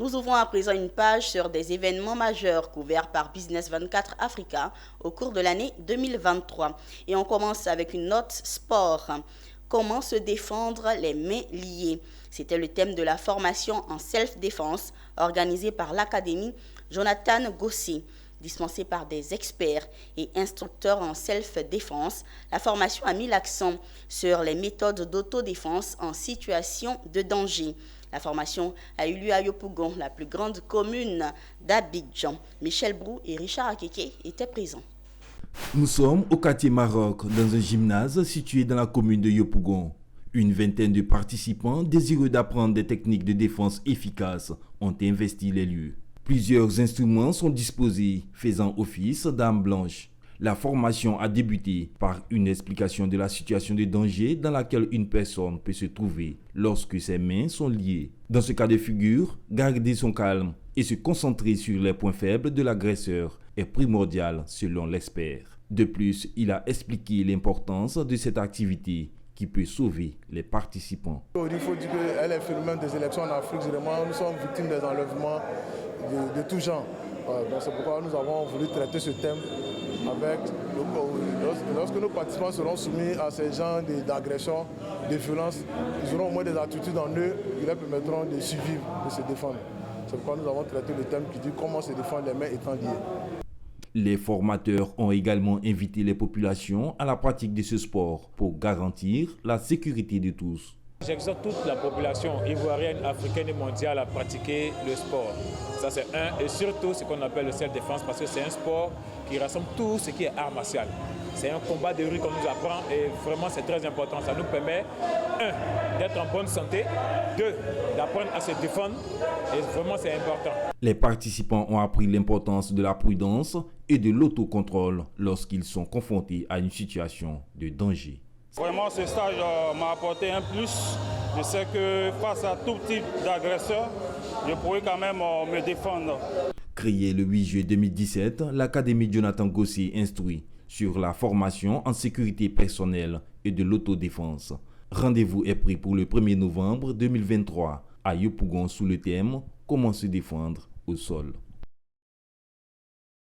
Nous ouvrons à présent une page sur des événements majeurs couverts par Business 24 Africa au cours de l'année 2023. Et on commence avec une note sport. Comment se défendre les mains liées? C'était le thème de la formation en self-défense organisée par l'Académie Jonathan Gosset. Dispensée par des experts et instructeurs en self-défense, la formation a mis l'accent sur les méthodes d'autodéfense en situation de danger. La formation a eu lieu à Yopougon, la plus grande commune d'Abidjan. Michel Brou et Richard Akeke étaient présents. Nous sommes au quartier Maroc, dans un gymnase situé dans la commune de Yopougon. Une vingtaine de participants désireux d'apprendre des techniques de défense efficaces ont investi les lieux. Plusieurs instruments sont disposés, faisant office d'armes blanches. La formation a débuté par une explication de la situation de danger dans laquelle une personne peut se trouver lorsque ses mains sont liées. Dans ce cas de figure, garder son calme et se concentrer sur les points faibles de l'agresseur est primordial selon l'expert. De plus, il a expliqué l'importance de cette activité qui peut sauver les participants. Il faut dire que les phénomènes des élections en Afrique, généralement, nous sommes victimes des enlèvements de tout genre. Donc c'est pourquoi nous avons voulu traiter ce thème avec, lorsque nos participants seront soumis à ces genres d'agressions, de violences, ils auront au moins des attitudes en eux qui leur permettront de survivre, de se défendre. C'est pourquoi nous avons traité le thème qui dit comment se défendre les mains étant liées. Les formateurs ont également invité les populations à la pratique de ce sport pour garantir la sécurité de tous. J'exhorte toute la population ivoirienne, africaine et mondiale à pratiquer le sport. Ça c'est un, et surtout ce qu'on appelle le self-défense parce que c'est un sport qui rassemble tout ce qui est art martial. C'est un combat de rue qu'on nous apprend et vraiment c'est très important. Ça nous permet, un, d'être en bonne santé, deux, d'apprendre à se défendre et vraiment c'est important. Les participants ont appris l'importance de la prudence et de l'autocontrôle lorsqu'ils sont confrontés à une situation de danger. Vraiment, ce stage m'a apporté un plus. Je sais que face à tout type d'agresseur, je pourrais quand même me défendre. Créée le 8 juillet 2017, l'Académie Jonathan Gosset instruit sur la formation en sécurité personnelle et de l'autodéfense. Rendez-vous est pris pour le 1er novembre 2023 à Yopougon sous le thème « Comment se défendre au sol ».